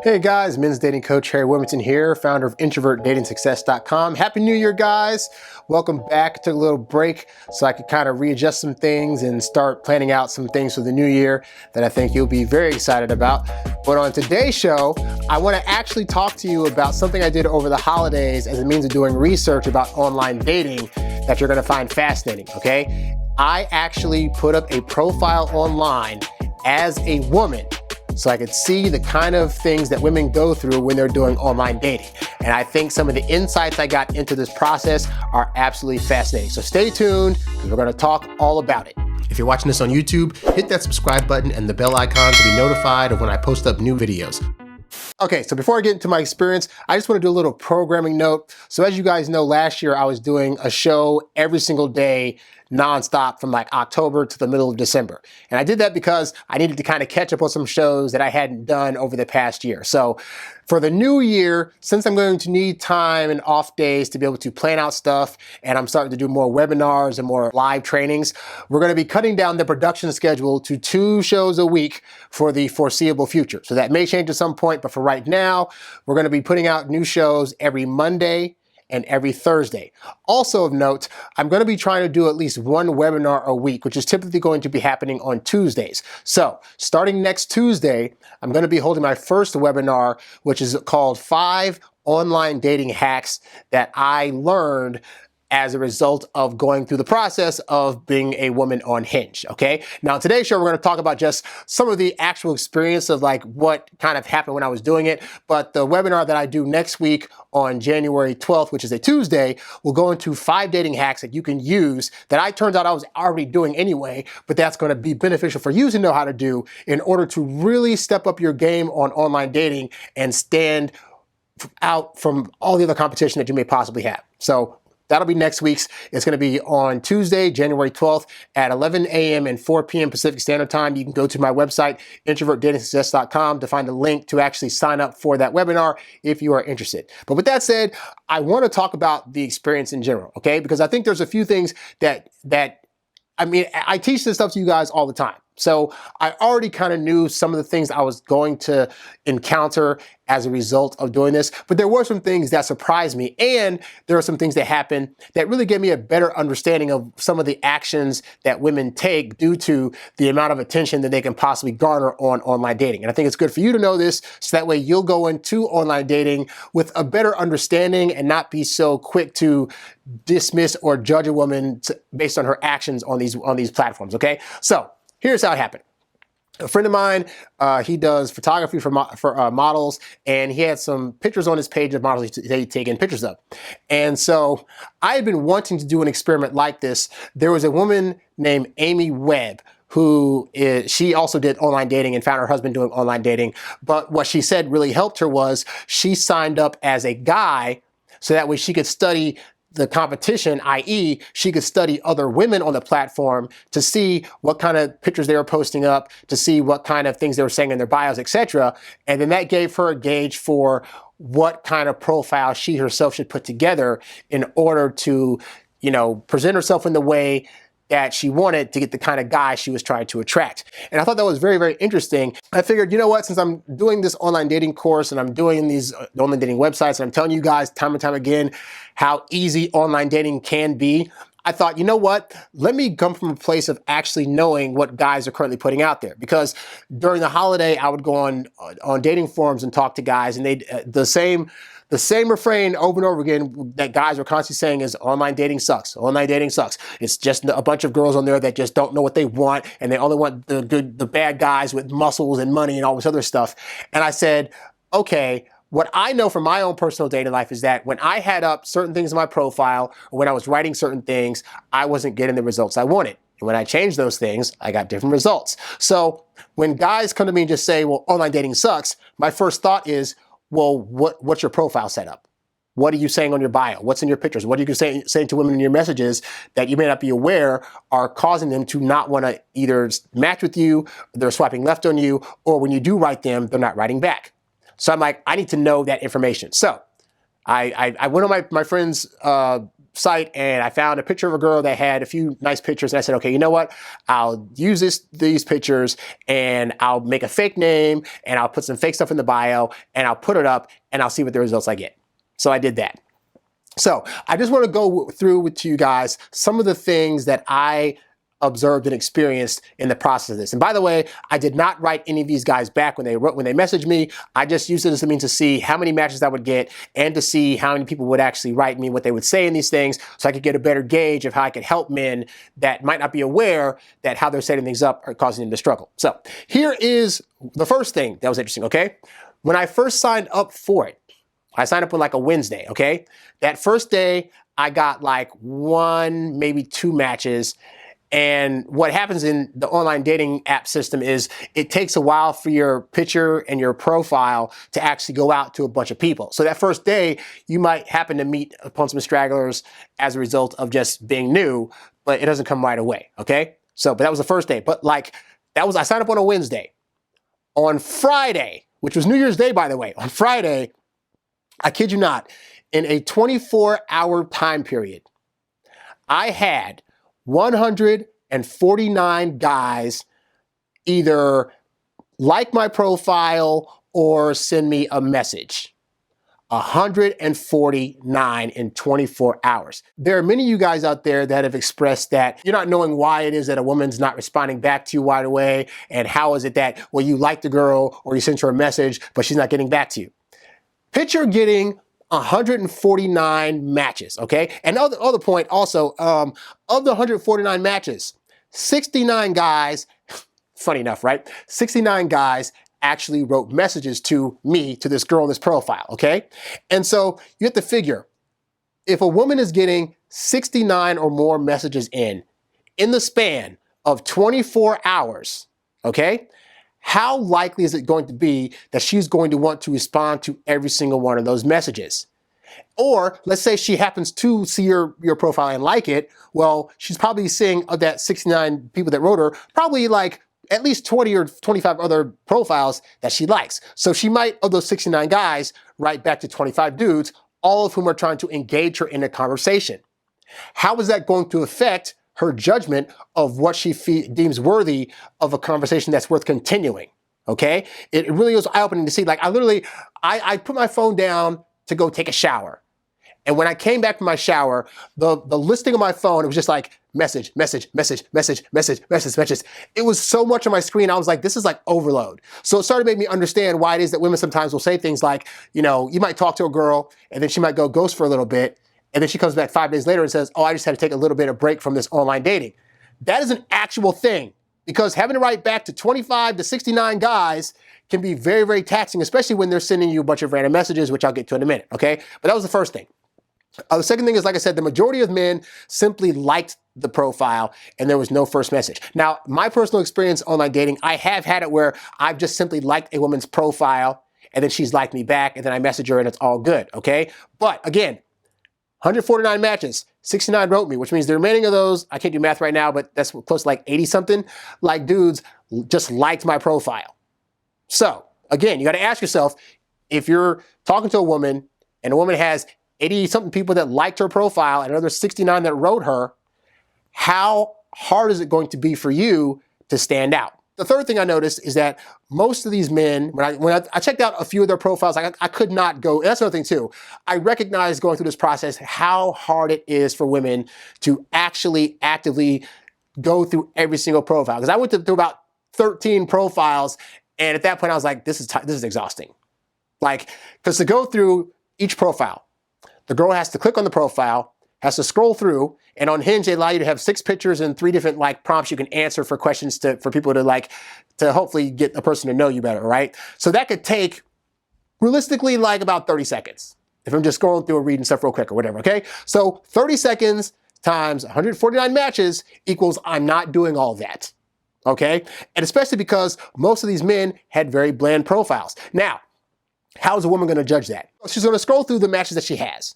Hey guys, men's dating coach HarryWilmington here, founder of introvertdatingsuccess.com. Happy New Year, guys. Welcome back. Took a little break so I could kind of readjust some things and start planning out some things for the new year that I think you'll be very excited about. But on today's show, I want to actually talk to you about something I did over the holidays as a means of doing research about online dating that you're going to find fascinating, okay? I actually put up a profile online as a woman so I could see the kind of things that women go through when they're doing online dating. And I think some of the insights I got into this process are absolutely fascinating. So stay tuned, because we're gonna talk all about it. If you're watching this on YouTube, hit that subscribe button and the bell icon to be notified of when I post up new videos. Okay, so before I get into my experience, I just want to do a little programming note. So as you guys know, last year I was doing a show every single day, nonstop from like October to the middle of December. And I did that because I needed to kind of catch up on some shows that I hadn't done over the past year. So for the new year, since I'm going to need time and off days to be able to plan out stuff, and I'm starting to do more webinars and more live trainings, we're going to be cutting down the production schedule to 2 shows a week for the foreseeable future. So that may change at some point, but for right now, we're going to be putting out new shows every Monday and every Thursday. Also of note, I'm going to be trying to do at least 1 webinar a week, which is typically going to be happening on Tuesdays. So starting next Tuesday, I'm going to be holding my first webinar, which is called 5 Online Dating Hacks that I learned as a result of going through the process of being a woman on Hinge, okay? Now, today's show, we're gonna talk about just some of the actual experience of like what kind of happened when I was doing it, but the webinar that I do next week on January 12th, which is a Tuesday, will go into 5 dating hacks that you can use that I turned out I was already doing anyway, but that's gonna be beneficial for you to know how to do in order to really step up your game on online dating and stand out from all the other competition that you may possibly have. So that'll be next week's. It's going to be on Tuesday, January 12th at 11 a.m. and 4 p.m. Pacific Standard Time. You can go to my website, introvertdatingsuccess.com, to find a link to actually sign up for that webinar if you are interested. But with that said, I want to talk about the experience in general, okay? Because I think there's a few things that I teach this stuff to you guys all the time. So I already kind of knew some of the things I was going to encounter as a result of doing this, but there were some things that surprised me, and there are some things that happened that really gave me a better understanding of some of the actions that women take due to the amount of attention that they can possibly garner on online dating. And I think it's good for you to know this, so that way you'll go into online dating with a better understanding and not be so quick to dismiss or judge a woman based on her actions on these platforms, okay? So here's how it happened. A friend of mine, he does photography for models, and he had some pictures on his page of models he'd taken pictures of. And so I had been wanting to do an experiment like this. There was a woman named Amy Webb she also did online dating and found her husband doing online dating. But what she said really helped her was she signed up as a guy so that way she could study the competition, i.e. she could study other women on the platform to see what kind of pictures they were posting up, to see what kind of things they were saying in their bios, etc. And then that gave her a gauge for what kind of profile she herself should put together in order to, present herself in the way that she wanted to get the kind of guy she was trying to attract. And I thought that was very, very interesting. I figured, you know what, since I'm doing this online dating course and I'm doing these online dating websites, and I'm telling you guys time and time again how easy online dating can be, I thought, you know what, let me come from a place of actually knowing what guys are currently putting out there. Because during the holiday, I would go on dating forums and talk to guys, and they the same refrain over and over again that guys were constantly saying is online dating sucks. Online dating sucks. It's just a bunch of girls on there that just don't know what they want, and they only want the bad guys with muscles and money and all this other stuff. And I said, okay, what I know from my own personal dating life is that when I had up certain things in my profile, or when I was writing certain things, I wasn't getting the results I wanted. And when I changed those things, I got different results. So when guys come to me and just say, well, online dating sucks, my first thought is, well, what's your profile setup? What are you saying on your bio? What's in your pictures? What are you saying to women in your messages that you may not be aware are causing them to not want to either match with you, they're swiping left on you, or when you do write them, they're not writing back. So I'm like, I need to know that information. So I went on my friend's site and I found a picture of a girl that had a few nice pictures. And I said, okay, you know what? I'll use these pictures and I'll make a fake name and I'll put some fake stuff in the bio and I'll put it up and I'll see what the results I get. So I did that. So I just want to go through with you guys some of the things that I observed and experienced in the process of this. And by the way, I did not write any of these guys back when they messaged me. I just used it as a means to see how many matches I would get and to see how many people would actually write me, what they would say in these things, so I could get a better gauge of how I could help men that might not be aware that how they're setting things up are causing them to struggle. So here is the first thing that was interesting, okay? When I first signed up for it, I signed up on like a Wednesday, okay? That first day, I got like 1, maybe 2 matches. And what happens in the online dating app system is it takes a while for your picture and your profile to actually go out to a bunch of people. So that first day, you might happen to meet upon some stragglers as a result of just being new, but it doesn't come right away, okay? So, but that was the first day. But like, I signed up on a Wednesday. On Friday, which was New Year's Day, by the way, on Friday, I kid you not, in a 24-hour time period, I had 149 guys either like my profile or send me a message. 149 in 24 hours. There are many of you guys out there that have expressed that you're not knowing why it is that a woman's not responding back to you right away, and how is it that, well, you like the girl or you sent her a message, but she's not getting back to you. Picture getting 149 matches, okay? And other point also, of the 149 matches, 69 guys, funny enough, right? 69 guys actually wrote messages to me, to this girl in this profile, okay? And so you have to figure, if a woman is getting 69 or more messages in the span of 24 hours, okay? How likely is it going to be that she's going to want to respond to every single one of those messages? Or let's say she happens to see your profile and like it. Well, she's probably seeing of that 69 people that wrote her, probably like at least 20 or 25 other profiles that she likes. So she might, of those 69 guys, write back to 25 dudes, all of whom are trying to engage her in a conversation. How is that going to affect her judgment of what she deems worthy of a conversation that's worth continuing, okay? It really was eye-opening to see. Like, I put my phone down to go take a shower. And when I came back from my shower, the listing on my phone, it was just like message, message, message, message, message, message, message. It was so much on my screen, I was like, this is like overload. So it started to make me understand why it is that women sometimes will say things like, you know, you might talk to a girl and then she might go ghost for a little bit. And then she comes back 5 days later and says, oh, I just had to take a little bit of break from this online dating. That is an actual thing, because having to write back to 25 to 69 guys can be very, very taxing, especially when they're sending you a bunch of random messages, which I'll get to in a minute, okay? But that was the first thing. The second thing is, like I said, the majority of men simply liked the profile and there was no first message. Now, my personal experience online dating, I have had it where I've just simply liked a woman's profile and then she's liked me back and then I message her and it's all good, okay? But again, 149 matches, 69 wrote me, which means the remaining of those, I can't do math right now, but that's close to like 80 something, like dudes just liked my profile. So again, you got to ask yourself, if you're talking to a woman and a woman has 80 something people that liked her profile and another 69 that wrote her, how hard is it going to be for you to stand out? The third thing I noticed is that most of these men, when I checked out a few of their profiles, I could not go, and that's another thing too. I recognized going through this process how hard it is for women to actually actively go through every single profile. Because I went through about 13 profiles, and at that point I was like, this is exhausting. Like, because to go through each profile, the girl has to click on the profile, has to scroll through, and on Hinge, they allow you to have 6 pictures and 3 different like prompts you can answer for questions for people to hopefully get a person to know you better, right? So that could take realistically like about 30 seconds if I'm just scrolling through and reading stuff real quick or whatever, okay? So 30 seconds times 149 matches equals I'm not doing all that, okay? And especially because most of these men had very bland profiles. Now, how is a woman going to judge that? She's going to scroll through the matches that she has.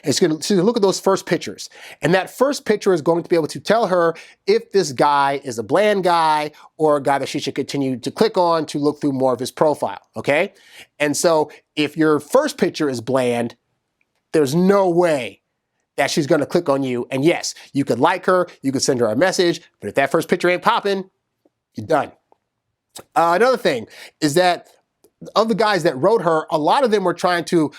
And she's going to look at those first pictures. And that first picture is going to be able to tell her if this guy is a bland guy or a guy that she should continue to click on to look through more of his profile, okay? And so if your first picture is bland, there's no way that she's going to click on you. And yes, you could like her, you could send her a message, but if that first picture ain't popping, you're done. Another thing is that of the guys that wrote her, a lot of them were trying to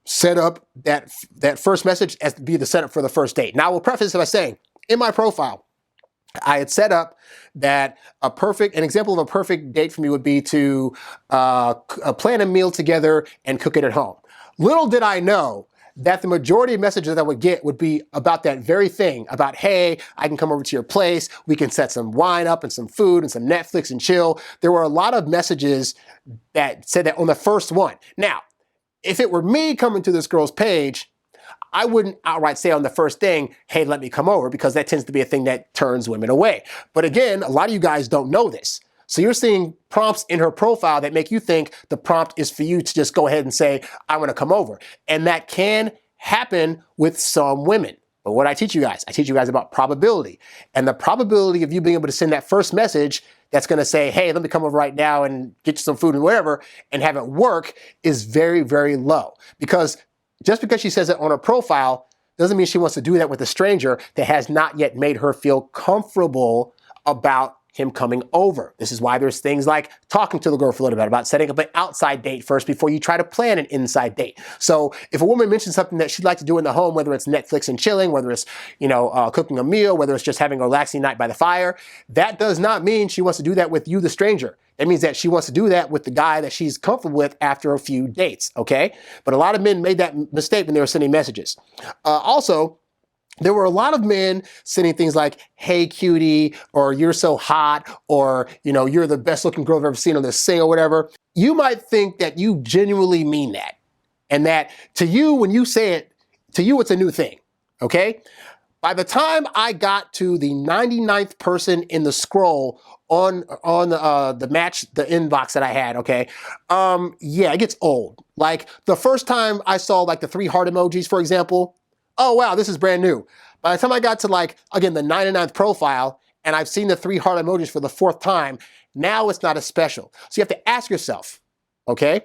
set up that first message as to be the setup for the first date. Now, I will preface this by saying, in my profile, I had set up that an example of a perfect date for me would be to plan a meal together and cook it at home. Little did I know that the majority of messages that I would get would be about that very thing, about, hey, I can come over to your place, we can set some wine up and some food and some Netflix and chill. There were a lot of messages that said that on the first one. Now, if it were me coming to this girl's page, I wouldn't outright say on the first thing, hey, let me come over, because that tends to be a thing that turns women away. But again, a lot of you guys don't know this. So you're seeing prompts in her profile that make you think the prompt is for you to just go ahead and say, I want to come over. And that can happen with some women. But what I teach you guys about probability. And the probability of you being able to send that first message that's going to say, hey, let me come over right now and get you some food and whatever, and have it work is very, very low. Because just because she says it on her profile doesn't mean she wants to do that with a stranger that has not yet made her feel comfortable about him coming over. This is why there's things like talking to the girl for a little bit, about setting up an outside date first before you try to plan an inside date. So if a woman mentions something that she'd like to do in the home, whether it's Netflix and chilling, whether it's, cooking a meal, whether it's just having a relaxing night by the fire, that does not mean she wants to do that with you, the stranger. That means that she wants to do that with the guy that she's comfortable with after a few dates, okay? But a lot of men made that mistake when they were sending messages. Also, there were a lot of men sending things like, hey, cutie, or you're so hot, or, you're the best looking girl I've ever seen on this thing, or whatever. You might think that you genuinely mean that. And that to you, when you say it, to you, it's a new thing, okay? By the time I got to the 99th person in the scroll on the inbox that I had, okay, it gets old. Like the first time I saw like the 3 heart emojis, for example, oh, wow, this is brand new. By the time I got to the 99th profile, and I've seen the 3 heart emojis for the 4th time, now it's not as special. So you have to ask yourself, okay,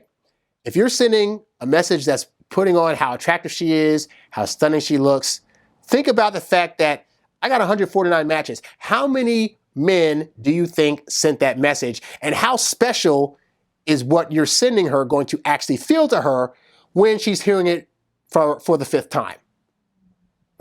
if you're sending a message that's putting on how attractive she is, how stunning she looks, think about the fact that I got 149 matches. How many men do you think sent that message? And how special is what you're sending her going to actually feel to her when she's hearing it for the 5th time?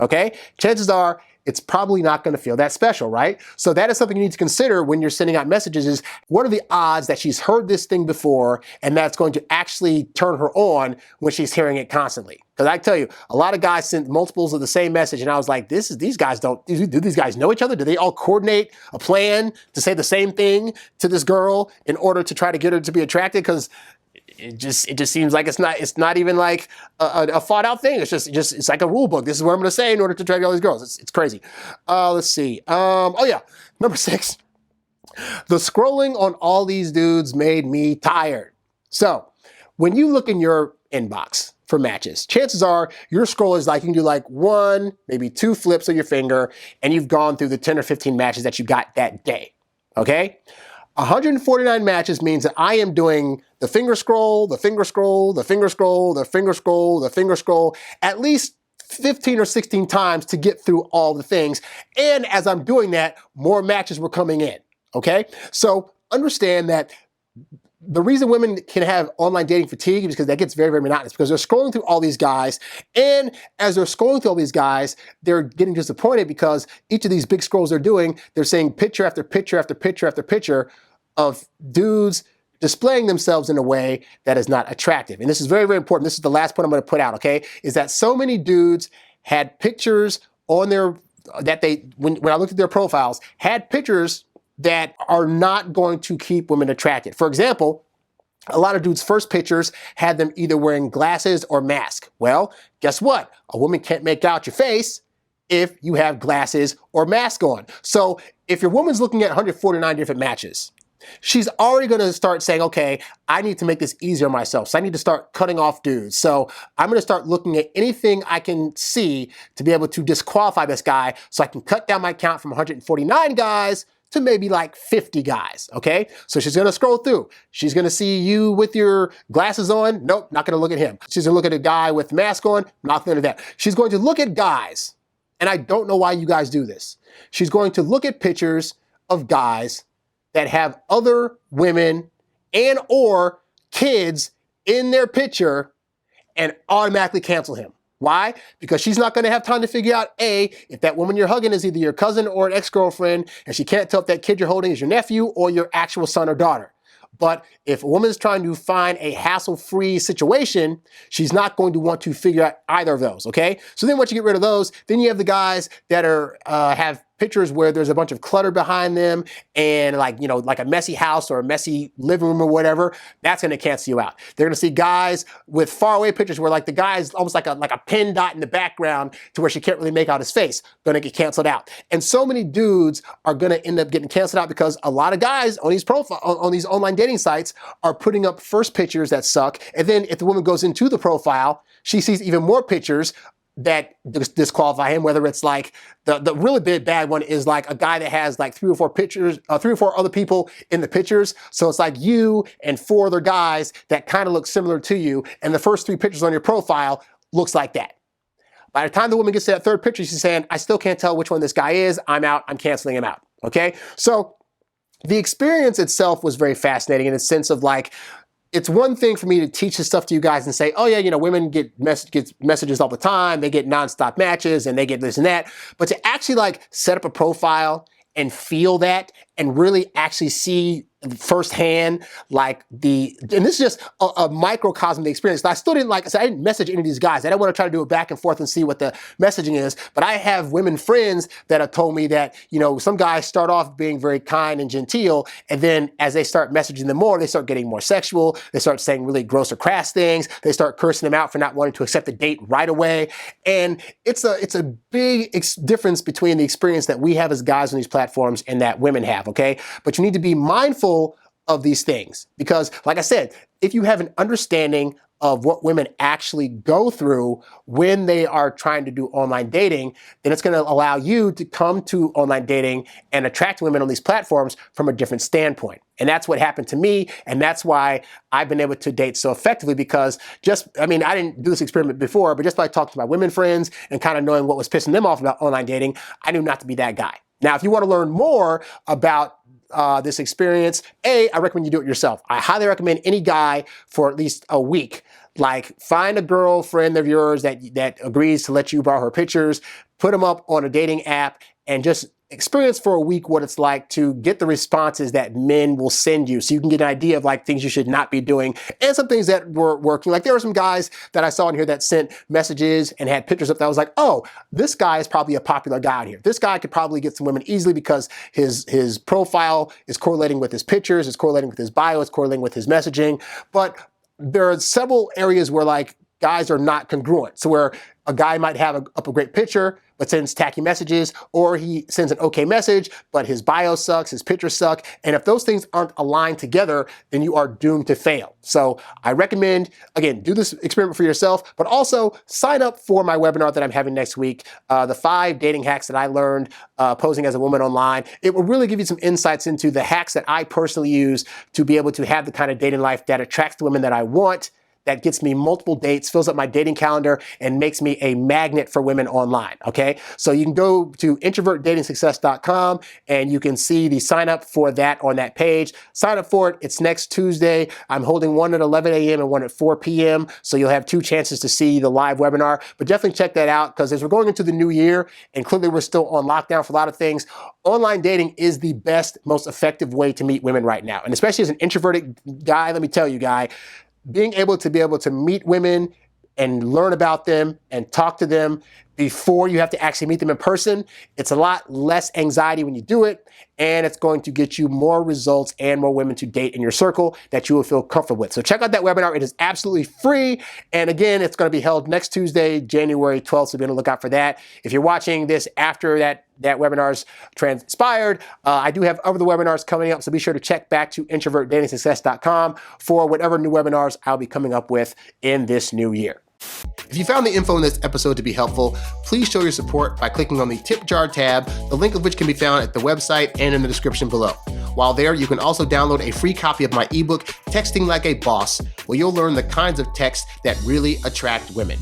Okay? Chances are it's probably not going to feel that special, right? So that is something you need to consider when you're sending out messages is, what are the odds that she's heard this thing before and that's going to actually turn her on when she's hearing it constantly? Because I tell you, a lot of guys sent multiples of the same message, and I was like, do these guys know each other? Do they all coordinate a plan to say the same thing to this girl in order to try to get her to be attracted? Because it just seems like it's not even like a thought out thing. It's like a rule book. This is what I'm going to say in order to attract all these girls. It's crazy. Let's see. Number 6. The scrolling on all these dudes made me tired. So when you look in your inbox for matches, chances are your scroll is like, you can do like 1, maybe 2 flips of your finger, and you've gone through the 10 or 15 matches that you got that day. Okay? 149 matches means that I am doing the finger scroll, the finger scroll, the finger scroll, the finger scroll, the finger scroll, at least 15 or 16 times to get through all the things. And as I'm doing that, more matches were coming in, okay? So understand that the reason women can have online dating fatigue is because that gets very, very monotonous, because they're scrolling through all these guys. And as they're scrolling through all these guys, they're getting disappointed because each of these big scrolls they're doing, they're saying picture after picture after picture after picture of dudes displaying themselves in a way that is not attractive. And this is very, very important. This is the last point I'm going to put out, okay? Is that so many dudes had pictures on their, that they, when I looked at their profiles, had pictures that are not going to keep women attracted. For example, a lot of dudes' first pictures had them either wearing glasses or mask. Well, guess what? A woman can't make out your face if you have glasses or mask on. So if your woman's looking at 149 different matches, she's already going to start saying, okay, I need to make this easier on myself. So I need to start cutting off dudes. So I'm going to start looking at anything I can see to be able to disqualify this guy so I can cut down my count from 149 guys to maybe like 50 guys, okay? So she's gonna scroll through. She's gonna see you with your glasses on. Nope, not gonna look at him. She's gonna look at a guy with mask on. Not gonna do that. She's going to look at guys, and I don't know why you guys do this. She's going to look at pictures of guys that have other women and or kids in their picture and automatically cancel him. Why? Because she's not going to have time to figure out, A, if that woman you're hugging is either your cousin or an ex-girlfriend, and she can't tell if that kid you're holding is your nephew or your actual son or daughter. But if a woman is trying to find a hassle-free situation, she's not going to want to figure out either of those, okay? So then once you get rid of those, then you have the guys that are have pictures where there's a bunch of clutter behind them and like a messy house or a messy living room or whatever. That's going to cancel you out. They're going to see guys with faraway pictures where like the guy is almost like a pin dot in the background to where she can't really make out his face. Going to get canceled out. And so many dudes are going to end up getting canceled out because a lot of guys on these on these online dating sites are putting up first pictures that suck. And then if the woman goes into the profile, she sees even more pictures that disqualify him, whether it's like the really bad one is like a guy that has like 3 or 4 pictures, 3 or 4 other people in the pictures. So it's like you and 4 other guys that kind of look similar to you. And the first 3 pictures on your profile looks like that. By the time the woman gets to that 3rd picture, she's saying, I still can't tell which one this guy is. I'm out. I'm canceling him out. Okay. So the experience itself was very fascinating in the sense of like, it's one thing for me to teach this stuff to you guys and say, oh yeah, women get messages all the time. They get nonstop matches and they get this and that. But to actually like set up a profile and feel that and really actually see firsthand like and this is just a microcosm of the experience. I still didn't I didn't message any of these guys. I don't want to try to do it back and forth and see what the messaging is. But I have women friends that have told me that, some guys start off being very kind and genteel. And then as they start messaging them more, they start getting more sexual. They start saying really gross or crass things. They start cursing them out for not wanting to accept the date right away. And it's a big difference between the experience that we have as guys on these platforms and that women have, okay? But you need to be mindful of these things because, like I said, if you have an understanding of what women actually go through when they are trying to do online dating, then it's going to allow you to come to online dating and attract women on these platforms from a different standpoint. And that's what happened to me. And that's why I've been able to date so effectively because I didn't do this experiment before, but just by talking to my women friends and kind of knowing what was pissing them off about online dating, I knew not to be that guy. Now, if you want to learn more about this experience, I recommend you do it yourself. I highly recommend any guy for at least a week. Like find a girlfriend of yours that agrees to let you borrow her pictures, put them up on a dating app, and just experience for a week what it's like to get the responses that men will send you so you can get an idea of like things you should not be doing and some things that were working. Like there were some guys that I saw in here that sent messages and had pictures up that I was like, oh, this guy is probably a popular guy out here. This guy could probably get some women easily because his profile is correlating with his pictures, it's correlating with his bio, it's correlating with his messaging. But there are several areas where like guys are not congruent. So where a guy might have up a great picture, but sends tacky messages, or he sends an okay message, but his bio sucks, his pictures suck. And if those things aren't aligned together, then you are doomed to fail. So I recommend, again, do this experiment for yourself, but also sign up for my webinar that I'm having next week, the 5 dating hacks that I learned posing as a woman online. It will really give you some insights into the hacks that I personally use to be able to have the kind of dating life that attracts the women that I want, that gets me multiple dates, fills up my dating calendar, and makes me a magnet for women online, okay? So you can go to introvertdatingsuccess.com and you can see the sign up for that on that page. Sign up for it. It's next Tuesday. I'm holding one at 11 a.m. and one at 4 p.m. So you'll have 2 chances to see the live webinar, but definitely check that out because as we're going into the new year and clearly we're still on lockdown for a lot of things, online dating is the best, most effective way to meet women right now. And especially as an introverted guy, let me tell you, guy, being able to meet women and learn about them and talk to them before you have to actually meet them in person, it's a lot less anxiety when you do it, and it's going to get you more results and more women to date in your circle that you will feel comfortable with. So check out that webinar. It is absolutely free. And again, it's going to be held next Tuesday, January 12th, so be on the lookout for that. If you're watching this after that webinar's transpired, I do have other webinars coming up, so be sure to check back to introvertdatingsuccess.com for whatever new webinars I'll be coming up with in this new year. If If you found the info in this episode to be helpful, please show your support by clicking on the tip jar tab, the link of which can be found at the website and in the description below. While there, you can also download a free copy of my ebook, Texting Like a Boss, where you'll learn the kinds of texts that really attract women.